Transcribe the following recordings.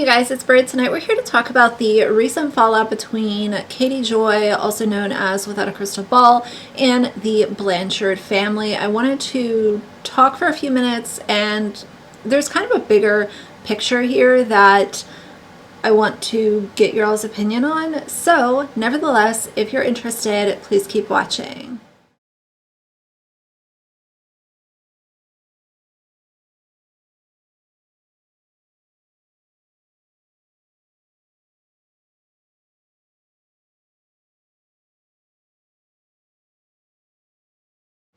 Hey guys, it's Britt. Tonight we're here to talk about the recent fallout between Katie Joy, also known as Without a Crystal Ball, and the Blanchard family. I wanted to talk for a few minutes, and there's kind of a bigger picture here that I want to get your all's opinion on. So, nevertheless, if you're interested, please keep watching.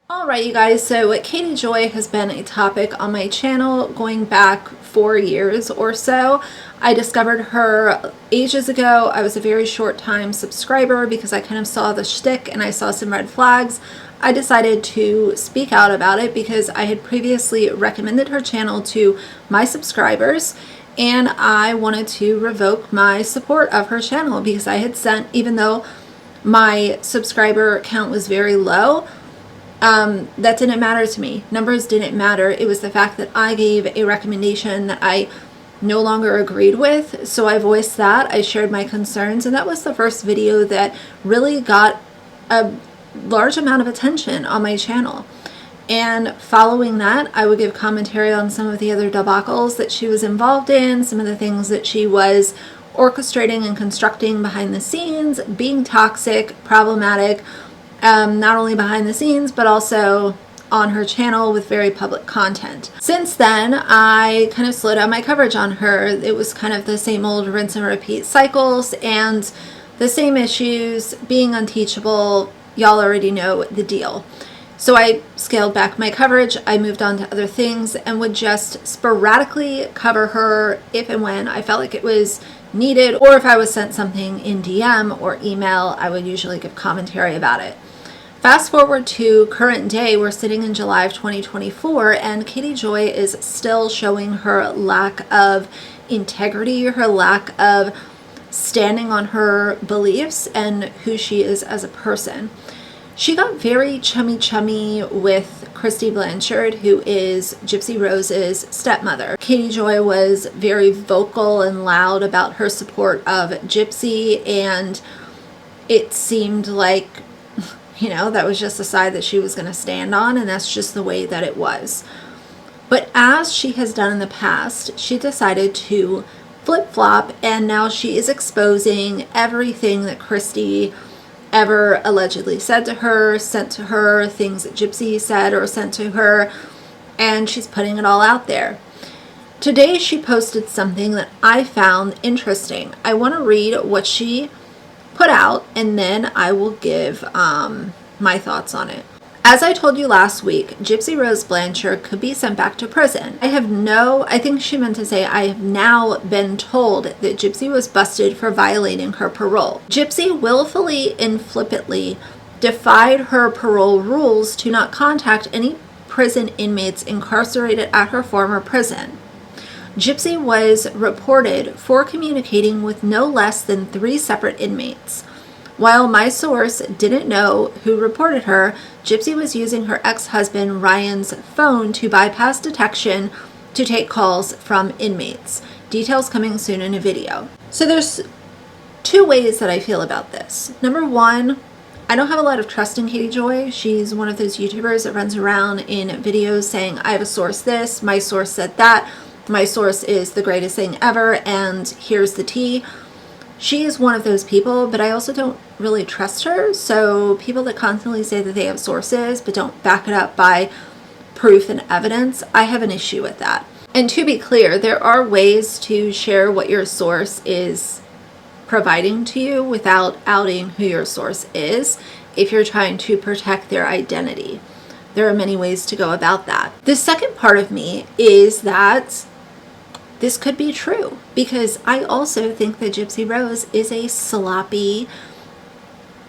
Alright you guys, so Katie Joy has been a topic on my channel going back 4 years or so. I discovered her ages ago. I was a very short time subscriber because I kind of saw the shtick and I saw some red flags. I decided to speak out about it because I had previously recommended her channel to my subscribers, and I wanted to revoke my support of her channel because I had sent, even though my subscriber count was very low, that didn't matter to me. Numbers didn't matter. It was the fact that I gave a recommendation that I no longer agreed with. So I voiced that. I shared my concerns, and that was the first video that really got a large amount of attention on my channel. And following that, I would give commentary on some of the other debacles that she was involved in, some of the things that she was orchestrating and constructing behind the scenes, being toxic, problematic, not only behind the scenes, but also on her channel with very public content. Since then, I kind of slowed down my coverage on her. It was kind of the same old rinse and repeat cycles and the same issues, being unteachable. Y'all already know the deal. So I scaled back my coverage. I moved on to other things and would just sporadically cover her if and when I felt like it was needed, or if I was sent something in DM or email, I would usually give commentary about it. Fast forward to current day, we're sitting in July of 2024, and Katie Joy is still showing her lack of integrity, her lack of standing on her beliefs and who she is as a person. She got very chummy with Kristy Blanchard, who is Gypsy Rose's stepmother. Katie Joy was very vocal and loud about her support of Gypsy, and it seemed like, you know, that was just the side that she was going to stand on, and that's just the way that it was. But as she has done in the past, she decided to flip-flop, and now she is exposing everything that Kristy ever allegedly said to her, sent to her, things that Gypsy said or sent to her, and she's putting it all out there. Today she posted something that I found interesting. I want to read what she put out, and then I will give my thoughts on it. As I told you last week, Gypsy Rose Blanchard could be sent back to prison. I think she meant to say, I have now been told that Gypsy was busted for violating her parole. Gypsy willfully and flippantly defied her parole rules to not contact any prison inmates incarcerated at her former prison. Gypsy was reported for communicating with no less than 3 separate inmates. While my source didn't know who reported her, Gypsy was using her ex-husband Ryan's phone to bypass detection to take calls from inmates. Details coming soon in a video. So there's 2 ways that I feel about this. Number 1, I don't have a lot of trust in Katie Joy. She's one of those YouTubers that runs around in videos saying, I have a source this, my source said that, my source is the greatest thing ever, and here's the tea. She is one of those people, but I also don't really trust her. So people that constantly say that they have sources but don't back it up by proof and evidence, I have an issue with that. And to be clear, there are ways to share what your source is providing to you without outing who your source is if you're trying to protect their identity. There are many ways to go about that. The second part of me is that this could be true, because I also think that Gypsy Rose is a sloppy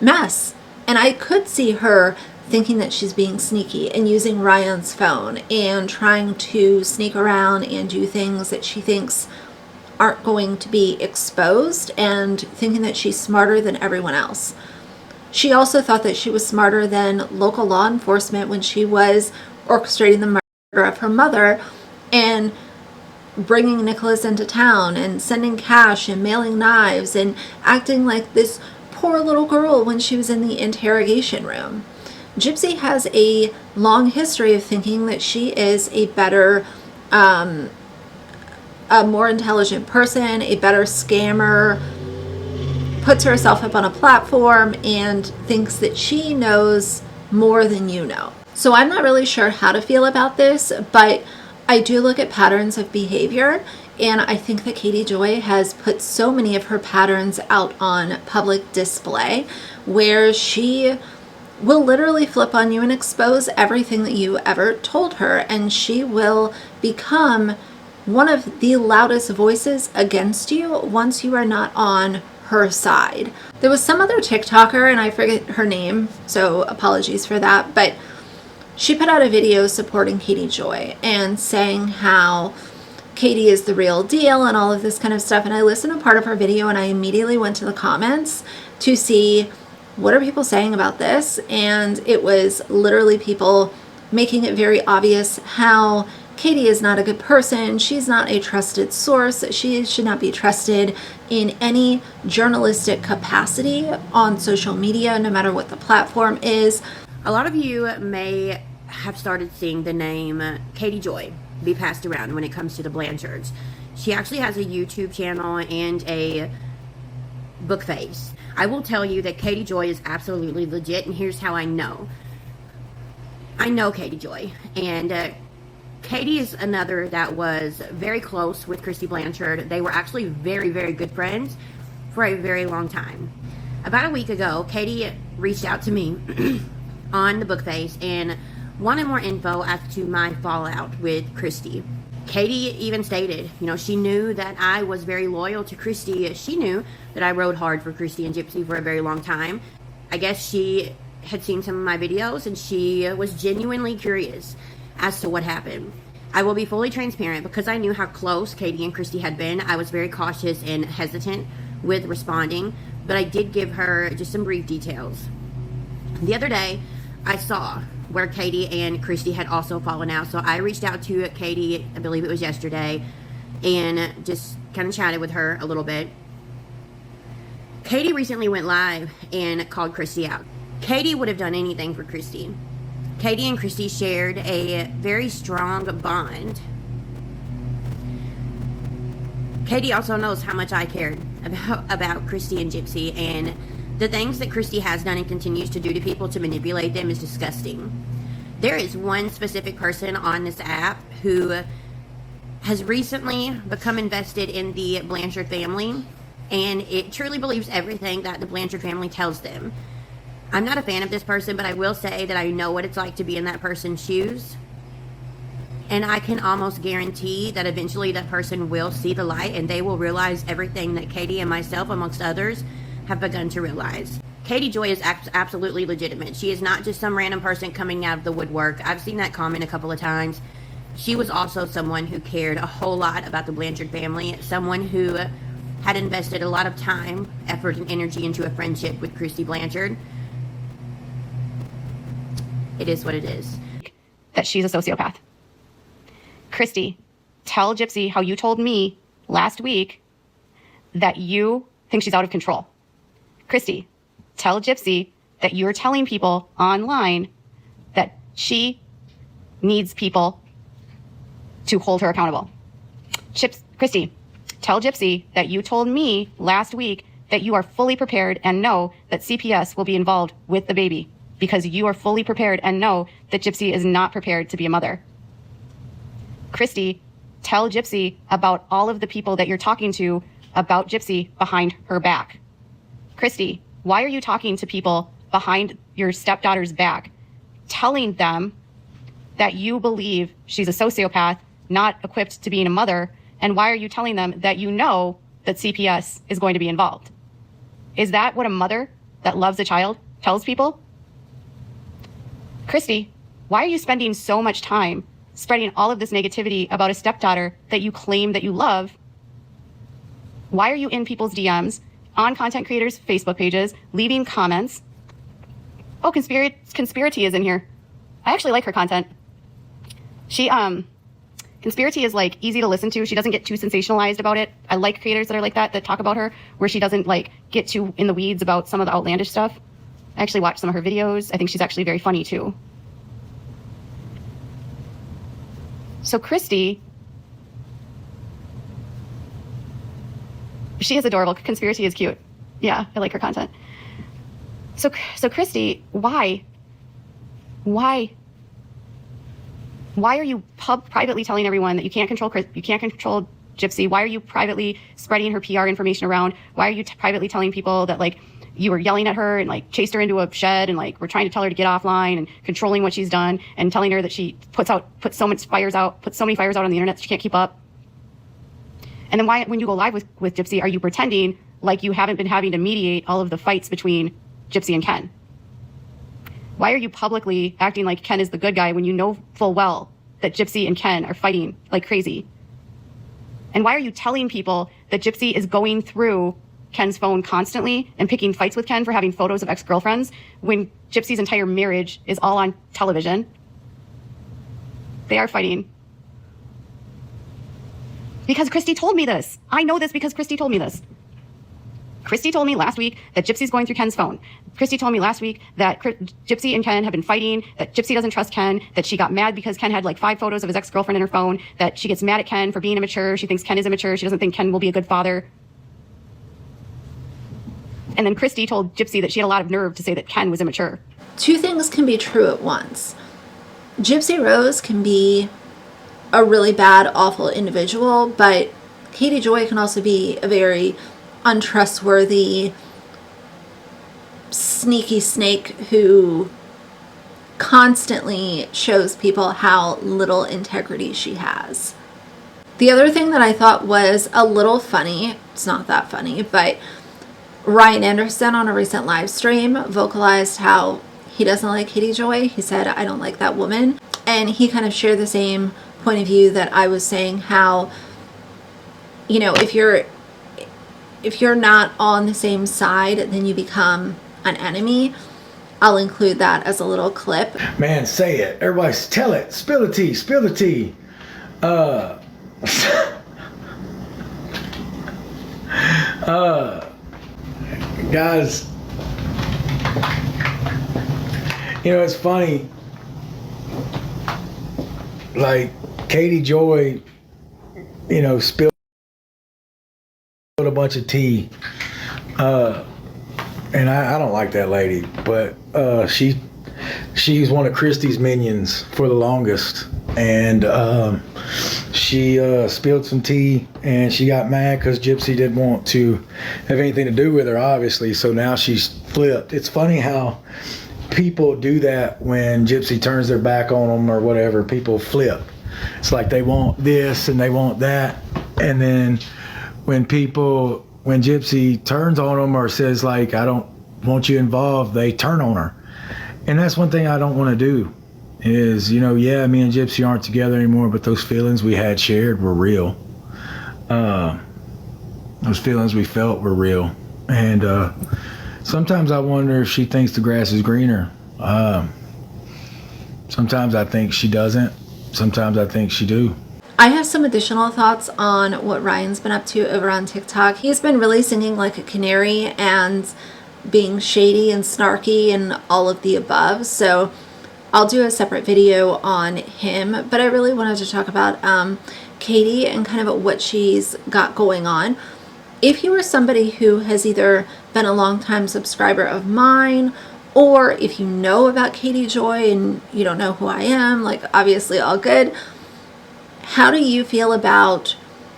mess. And I could see her thinking that she's being sneaky and using Ryan's phone and trying to sneak around and do things that she thinks aren't going to be exposed, and thinking that she's smarter than everyone else. She also thought that she was smarter than local law enforcement when she was orchestrating the murder of her mother, and bringing Nicholas into town and sending cash and mailing knives and acting like this poor little girl when she was in the interrogation room. Gypsy has a long history of thinking that she is a better, a more intelligent person, a better scammer, puts herself up on a platform and thinks that she knows more than you know. So I'm not really sure how to feel about this, but I do look at patterns of behavior, and I think that Katie Joy has put so many of her patterns out on public display where she will literally flip on you and expose everything that you ever told her, and she will become one of the loudest voices against you once you are not on her side. There was some other TikToker, and I forget her name, so apologies for that, but she put out a video supporting Katie Joy and saying how Katie is the real deal and all of this kind of stuff. And I listened to part of her video and I immediately went to the comments to see what are people saying about this. And it was literally people making it very obvious how Katie is not a good person. She's not a trusted source. She should not be trusted in any journalistic capacity on social media, no matter what the platform is. A lot of you may have started seeing the name Katie Joy be passed around when it comes to the Blanchards. She actually has a YouTube channel and a book face. I will tell you that Katie Joy is absolutely legit, and here's how I know. I know Katie Joy, and Katie is another that was very close with Kristy Blanchard. They were actually very, very good friends for a very long time. About a week ago, Katie reached out to me on the book face and wanted more info as to my fallout with Kristy. Katie even stated, she knew that I was very loyal to Kristy. She knew that I rode hard for Kristy and Gypsy for a very long time. I guess she had seen some of my videos and she was genuinely curious as to what happened. I will be fully transparent because I knew how close Katie and Kristy had been. I was very cautious and hesitant with responding, but I did give her just some brief details. The other day, I saw where Katie and Kristy had also fallen out. So I reached out to Katie, I believe it was yesterday, and just kind of chatted with her a little bit. Katie recently went live and called Kristy out. Katie would have done anything for Kristy. Katie and Kristy shared a very strong bond. Katie also knows how much I cared about Kristy and Gypsy, and the things that Kristy has done and continues to do to people to manipulate them is disgusting. There is one specific person on this app who has recently become invested in the Blanchard family, and it truly believes everything that the Blanchard family tells them. I'm not a fan of this person, but I will say that I know what it's like to be in that person's shoes. And I can almost guarantee that eventually that person will see the light and they will realize everything that Katie and myself, amongst others, have begun to realize. Katie Joy is absolutely legitimate. She is not just some random person coming out of the woodwork. I've seen that comment a couple of times. She was also someone who cared a whole lot about the Blanchard family, someone who had invested a lot of time, effort, and energy into a friendship with Kristy Blanchard. It is what it is. That she's a sociopath. Kristy, tell Gypsy how you told me last week that you think she's out of control. Kristy, tell Gypsy that you're telling people online that she needs people to hold her accountable. Kristy, tell Gypsy that you told me last week that you are fully prepared and know that CPS will be involved with the baby because you are fully prepared and know that Gypsy is not prepared to be a mother. Kristy, tell Gypsy about all of the people that you're talking to about Gypsy behind her back. Kristy, why are you talking to people behind your stepdaughter's back, telling them that you believe she's a sociopath, not equipped to being a mother, and why are you telling them that you know that CPS is going to be involved? Is that what a mother that loves a child tells people? Kristy, why are you spending so much time spreading all of this negativity about a stepdaughter that you claim that you love? Why are you in people's DMs, on content creators' Facebook pages, leaving comments? Oh, Conspiracy is in here. I actually like her content. She Conspiracy is like easy to listen to. She doesn't get too sensationalized about it. I like creators that are like that talk about her, where she doesn't like get too in the weeds about some of the outlandish stuff. I actually watched some of her videos. I think she's actually very funny too. So Kristy, she is adorable. Conspiracy is cute. Yeah, I like her content. So Kristy, why are you privately telling everyone that you can't control Gypsy? Why are you privately spreading her PR information around? Why are you privately telling people that like you were yelling at her and like chased her into a shed and like we're trying to tell her to get offline and controlling what she's done and telling her that she puts so many fires out on the internet that she can't keep up? And then why, when you go live with Gypsy, are you pretending like you haven't been having to mediate all of the fights between Gypsy and Ken? Why are you publicly acting like Ken is the good guy when you know full well that Gypsy and Ken are fighting like crazy? And why are you telling people that Gypsy is going through Ken's phone constantly and picking fights with Ken for having photos of ex-girlfriends when Gypsy's entire marriage is all on television? They are fighting. Because Kristy told me this. I know this because Kristy told me this. Kristy told me last week that Gypsy's going through Ken's phone. Kristy told me last week that Gypsy and Ken have been fighting, that Gypsy doesn't trust Ken, that she got mad because Ken had like 5 photos of his ex-girlfriend in her phone, that she gets mad at Ken for being immature. She thinks Ken is immature. She doesn't think Ken will be a good father. And then Kristy told Gypsy that she had a lot of nerve to say that Ken was immature. 2 things can be true at once. Gypsy Rose can be a really bad, awful individual, but Katie Joy can also be a very untrustworthy, sneaky snake who constantly shows people how little integrity she has. The other thing that I thought was a little funny, it's not that funny, but Ryan Anderson on a recent live stream vocalized how he doesn't like Katie Joy. He said, "I don't like that woman." And he kind of shared the same point of view that I was saying, how, you know, if you're not on the same side, then you become an enemy. I'll include that as a little clip. Man, say it. Everybody tell it. Spill the tea. Spill the tea. Guys, you know, it's funny. Like, Katie Joy, you know, spilled a bunch of tea. And I don't like that lady, but she's one of Kristy's minions for the longest. And she spilled some tea and she got mad because Gypsy didn't want to have anything to do with her, obviously. So now she's flipped. It's funny how people do that when Gypsy turns their back on them or whatever. People flip. It's like they want this and they want that. And then when Gypsy turns on them or says like, "I don't want you involved," they turn on her. And that's one thing I don't want to do is, you know, yeah, me and Gypsy aren't together anymore, but those feelings we had shared were real. Those feelings we felt were real. And sometimes I wonder if she thinks the grass is greener. Sometimes I think she doesn't. Sometimes I think she do. I have some additional thoughts on what Ryan's been up to over on TikTok. He's been really singing like a canary and being shady and snarky and all of the above. So I'll do a separate video on him, but I really wanted to talk about Katie and kind of what she's got going on. If you are somebody who has either been a longtime subscriber of mine, or if you know about Katie Joy and you don't know who I am, like obviously all good. How do you feel about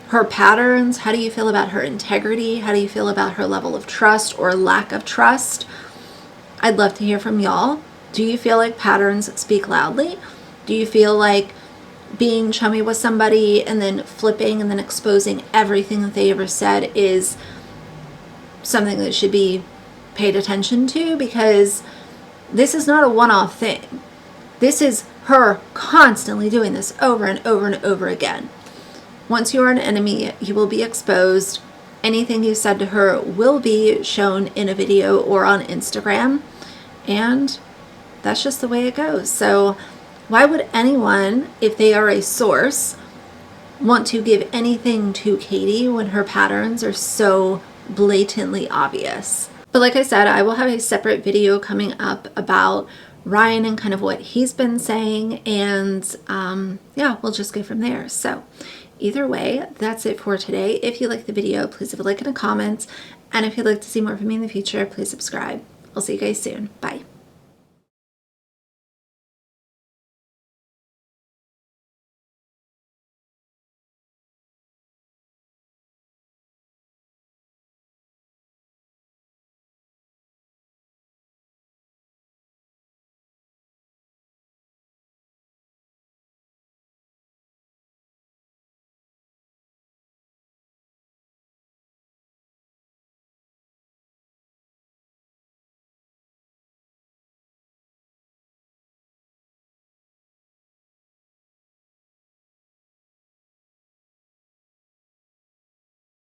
her patterns? How do you feel about her integrity? How do you feel about her level of trust or lack of trust? I'd love to hear from y'all. Do you feel like patterns speak loudly? Do you feel like being chummy with somebody and then flipping and then exposing everything that they ever said is something that should be paid attention to? Because this is not a one-off thing. This is her constantly doing this over and over and over again. Once you are an enemy, you will be exposed. Anything you said to her will be shown in a video or on Instagram. And that's just the way it goes. So why would anyone, if they are a source want to give anything to Katie when her patterns are so blatantly obvious. But like I said, I will have a separate video coming up about Ryan and kind of what he's been saying, and yeah, we'll just go from there. So either way, that's it for today. If you like the video, please leave a like and a comment, and if you'd like to see more from me in the future, please subscribe. I'll see you guys soon. Bye.